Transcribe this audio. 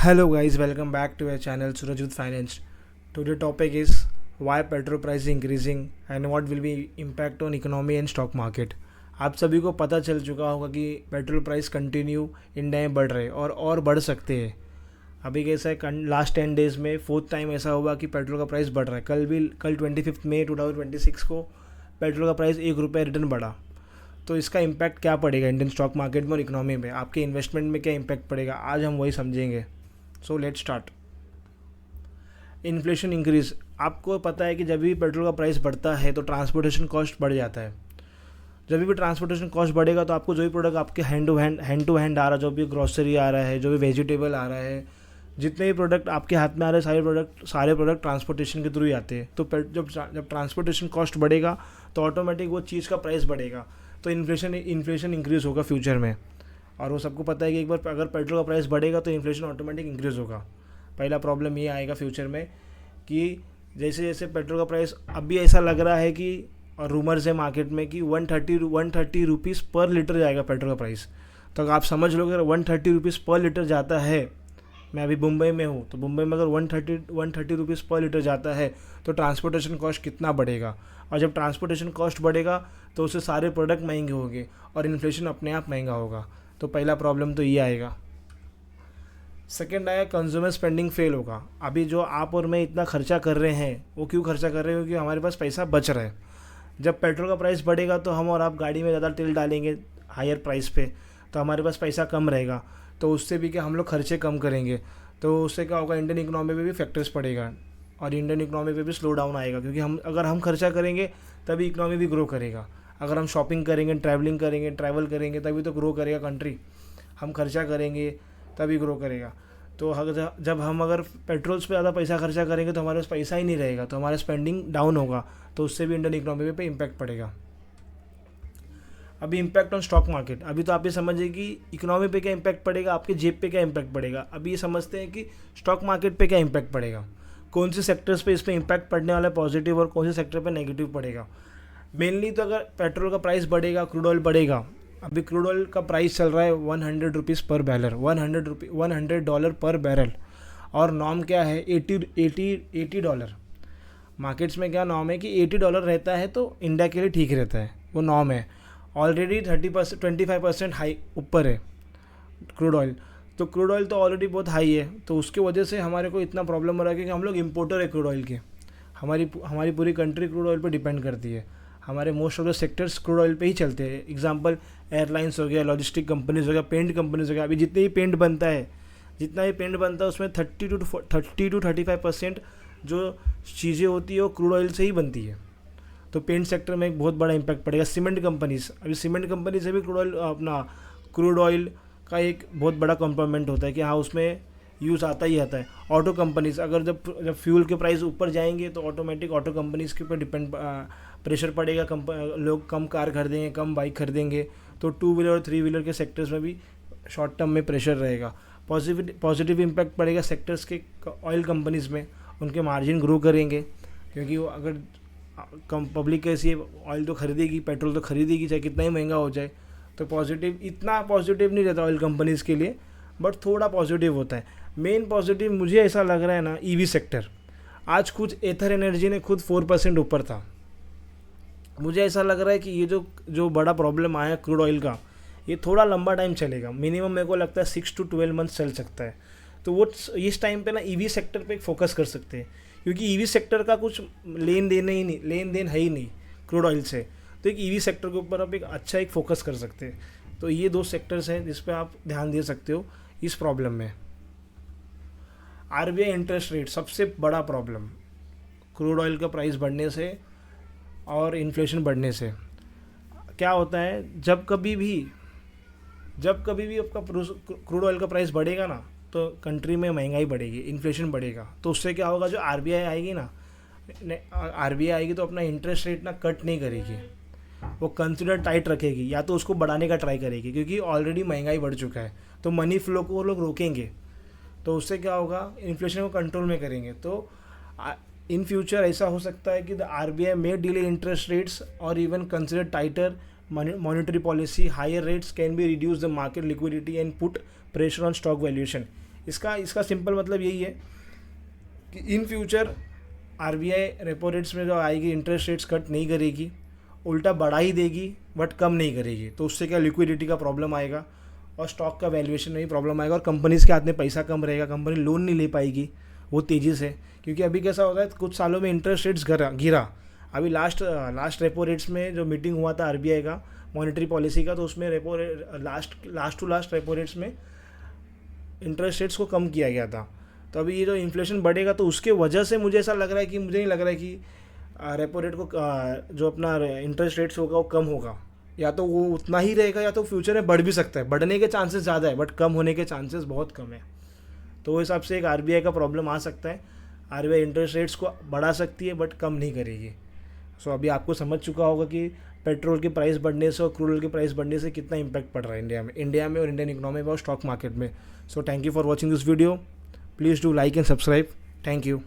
Hello guys, welcome back to our channel Surajit Finance. Today topic is why petrol price is increasing and what will be impact on economy and stock market. आप सभी को पता चल चुका होगा कि petrol price continue India में बढ़ रहे हैं और बढ़ सकते हैं. अभी कैसा है, लास्ट 10 डेज़ में फोर्थ टाइम ऐसा हुआ कि पेट्रोल का प्राइस बढ़ रहा है. कल 25 मई 2026 को पेट्रोल का प्राइस ₹1 रिटर्न बढ़ा. तो इसका इम्पैक्ट क्या पड़ेगा इंडियन स्टॉक मार्केट में और इकोनॉमी में, आपके इन्वेस्टमेंट में क्या इम्पैक्ट पड़ेगा, आज हम वही समझेंगे. So let's start. Inflation increase. आपको पता है कि जब भी पेट्रोल का प्राइस बढ़ता है तो ट्रांसपोर्टेशन कॉस्ट बढ़ जाता है. जब भी ट्रांसपोर्टेशन कॉस्ट बढ़ेगा तो आपको जो भी प्रोडक्ट आपके हैंड टू हैंड आ रहा है, जो भी ग्रॉसरी आ रहा है, जो भी वेजिटेबल आ रहा है, जितने भी प्रोडक्ट आपके हाथ में आ रहे हैं, सारे प्रोडक्ट ट्रांसपोर्टेशन के थ्रू ही आते हैं. तो जब ट्रांसपोर्टेशन कॉस्ट बढ़ेगा तो ऑटोमेटिक वो चीज़ का प्राइस बढ़ेगा. तो इन्फ्लेशन इंक्रीज़ होगा फ्यूचर में. और वो सबको पता है कि एक बार अगर पेट्रोल का प्राइस बढ़ेगा तो इन्फ्लेशन ऑटोमेटिक इंक्रीज़ होगा. पहला प्रॉब्लम ये आएगा फ्यूचर में कि जैसे जैसे पेट्रोल का प्राइस, अभी ऐसा लग रहा है कि और रूमर्स है मार्केट में कि 130 रुपीज़ पर लीटर जाएगा पेट्रोल का प्राइस. तो अगर आप समझ लो, अगर 130 रुपीज़ पर लीटर जाता है, मैं अभी मुंबई में हूँ, तो मुंबई में अगर 130 रुपीज़ पर लीटर जाता है तो ट्रांसपोर्टेशन कॉस्ट कितना बढ़ेगा. और जब ट्रांसपोर्टेशन कॉस्ट बढ़ेगा तो उससे सारे प्रोडक्ट महंगे होंगे और इन्फ्लेशन अपने आप महंगा होगा. तो पहला प्रॉब्लम तो ये आएगा. सेकेंड आया कंज्यूमर स्पेंडिंग फेल होगा. अभी जो आप और मैं इतना खर्चा कर रहे हैं वो क्यों खर्चा कर रहे हैं, क्योंकि हमारे पास पैसा बच रहा है. जब पेट्रोल का प्राइस बढ़ेगा तो हम और आप गाड़ी में ज़्यादा तेल डालेंगे हायर प्राइस पे, तो हमारे पास पैसा कम रहेगा. तो उससे भी क्या हम लोग खर्चे कम करेंगे, तो उससे क्या होगा, इंडियन इकोनॉमी पे भी फैक्टर्स पड़ेगा और इंडियन इकोनॉमी पे भी स्लो डाउन आएगा. क्योंकि अगर हम खर्चा करेंगे तभी इकोनॉमी भी ग्रो करेगा. अगर हम शॉपिंग करेंगे, ट्रैवल करेंगे तभी तो ग्रो करेगा कंट्री. हम खर्चा करेंगे तभी ग्रो करेगा. तो जब हम अगर पेट्रोल्स पे ज़्यादा पैसा खर्चा करेंगे तो हमारे पास पैसा ही नहीं रहेगा, तो हमारा स्पेंडिंग डाउन होगा. तो उससे भी इंडियन इकोनॉमी पे इम्पैक्ट पड़ेगा. अभी इम्पैक्ट ऑन स्टॉक मार्केट. अभी तो आप ये समझिए कि इकोनॉमी पे क्या इम्पैक्ट पड़ेगा, आपके जेब पे क्या इम्पैक्ट पड़ेगा. अभी ये समझते हैं कि स्टॉक मार्केट पे क्या इम्पैक्ट पड़ेगा, कौन से सेक्टर्स पे इस पर इम्पैक्ट पड़ने वाला है पॉजिटिव और कौन से सेक्टर पे नेगेटिव पड़ेगा. मेनली तो अगर पेट्रोल का प्राइस बढ़ेगा, क्रूड ऑयल बढ़ेगा. अभी क्रूड ऑयल का प्राइस चल रहा है 100 रुपीज़ पर बैरल, $100 पर बैरल. और नॉर्म क्या है, 80 डॉलर. मार्केट्स में क्या नॉर्म है कि $80 रहता है तो इंडिया के लिए ठीक रहता है, वो नॉर्म है. ऑलरेडी 25% हाई ऊपर है क्रूड ऑयल. तो क्रूड ऑयल तो ऑलरेडी बहुत हाई है, तो उसकी वजह से हमारे को इतना प्रॉब्लम हो रहा है कि हम लोग इम्पोर्टर है क्रूड ऑयल के. हमारी पूरी कंट्री क्रूड ऑयल पे डिपेंड करती है. हमारे most of the sectors crude oil पे ही चलते हैं. एग्जांपल एयरलाइंस हो गया, लॉजिस्टिक कंपनीज हो गया, पेंट कंपनीज हो गया. अभी जितना भी पेंट बनता है उसमें 30 to 35% जो चीज़ें होती है वो क्रूड ऑयल से ही बनती है. तो पेंट सेक्टर में एक बहुत बड़ा इम्पैक्ट पड़ेगा. सीमेंट कंपनीज, अभी सीमेंट कंपनी से भी क्रूड ऑयल का एक बहुत बड़ा कंपोनेंट होता है कि हाँ उसमें यूज़ आता ही आता है. ऑटो कंपनीज, अगर जब फ्यूल के प्राइस ऊपर जाएंगे तो ऑटोमेटिक ऑटो कंपनीज़ के ऊपर प्रेशर पड़ेगा. लोग कम कार खरीदेंगे, कम बाइक खरीदेंगे. तो 2 व्हीलर और 3 व्हीलर के सेक्टर्स में भी शॉर्ट टर्म में प्रेशर रहेगा. पॉजिटिव इम्पैक्ट पड़ेगा सेक्टर्स के ऑयल कंपनीज़ में, उनके मार्जिन ग्रो करेंगे. क्योंकि वो अगर पब्लिक कैसी ऑयल तो खरीदेगी, पेट्रोल तो खरीदेगी चाहे कितना ही महंगा हो जाए. तो इतना पॉजिटिव नहीं रहता ऑयल कंपनीज़ के लिए, बट थोड़ा पॉजिटिव होता है. मेन पॉजिटिव मुझे ऐसा लग रहा है ना, ईवी सेक्टर. आज कुछ एथर एनर्जी ने खुद 4% ऊपर था. मुझे ऐसा लग रहा है कि ये जो बड़ा प्रॉब्लम आया क्रूड ऑयल का, ये थोड़ा लंबा टाइम चलेगा. मिनिमम मेरे को लगता है 6 to 12 मंथ्स चल सकता है. तो वो इस टाइम पे ना ईवी सेक्टर पे फोकस कर सकते हैं, क्योंकि ईवी सेक्टर का कुछ लेन देन है ही नहीं क्रूड ऑयल से. तो एक ईवी सेक्टर के ऊपर आप एक फोकस कर सकते हैं. तो ये 2 सेक्टर्स हैं जिस पे आप ध्यान दे सकते हो इस प्रॉब्लम में. आरबीआई इंटरेस्ट रेट सबसे बड़ा प्रॉब्लम क्रूड ऑयल का प्राइस बढ़ने से और इन्फ्लेशन बढ़ने से. क्या होता है, जब कभी भी आपका क्रूड ऑयल का प्राइस बढ़ेगा ना तो कंट्री में महंगाई बढ़ेगी, इन्फ्लेशन बढ़ेगा. तो उससे क्या होगा, जो आरबीआई आएगी तो अपना इंटरेस्ट रेट ना कट नहीं करेगी, वो कंसिडर टाइट रखेगी, या तो उसको बढ़ाने का ट्राई करेगी. क्योंकि ऑलरेडी महंगाई बढ़ चुका है तो मनी फ्लो को वो लोग रोकेंगे. तो उससे क्या होगा, इन्फ्लेशन को कंट्रोल में करेंगे. तो इन फ्यूचर ऐसा हो सकता है कि the RBI may delay interest rates और even consider tighter monetary policy. Higher rates can be reduce the market liquidity and put pressure on stock valuation. इसका इसका सिंपल मतलब यही है कि in future RBI repo rates में जो आएगी इंटरेस्ट रेट्स कट नहीं करेगी, उल्टा बढ़ा ही देगी बट कम नहीं करेगी। तो उससे क्या लिक्विडिटी का प्रॉब्लम आएगा और स्टॉक का वैल्यूएशन में भी प्रॉब्लम आएगा और कंपनीज़ के हाथ में पैसा कम रहेगा, कंपनी लोन नहीं ले पाएगी वो तेज़ी से। क्योंकि अभी कैसा होता है कुछ सालों में इंटरेस्ट रेट्स गिरा। अभी लास्ट रेपो रेट्स में जो मीटिंग हुआ था आरबीआई का मॉनेटरी पॉलिसी का, तो उसमें repo rate last repo rates में इंटरेस्ट रेट्स को कम किया गया था। तो अभी ये जो इन्फ्लेशन बढ़ेगा तो उसके वजह से मुझे ऐसा लग रहा है कि मुझे नहीं लग रहा है कि रेपो रेट को जो अपना इंटरेस्ट रेट्स होगा वो कम होगा, या तो वो उतना ही रहेगा या तो फ्यूचर में बढ़ भी सकता है। बढ़ने के चांसेस ज़्यादा है बट कम होने के चांसेस बहुत कम है। तो उस हिसाब से एक आरबीआई का प्रॉब्लम आ सकता है। आरबीआई इंटरेस्ट रेट्स को बढ़ा सकती है बट कम नहीं करेगी। सो अभी आपको समझ चुका होगा कि पेट्रोल की प्राइस बढ़ने से और क्रूड ऑयल की प्राइस बढ़ने से कितना इंपैक्ट पड़ रहा है इंडिया में और इंडियन इकोनॉमी में और स्टॉक मार्केट में। So thank you for watching this video. Please do like and subscribe. Thank you.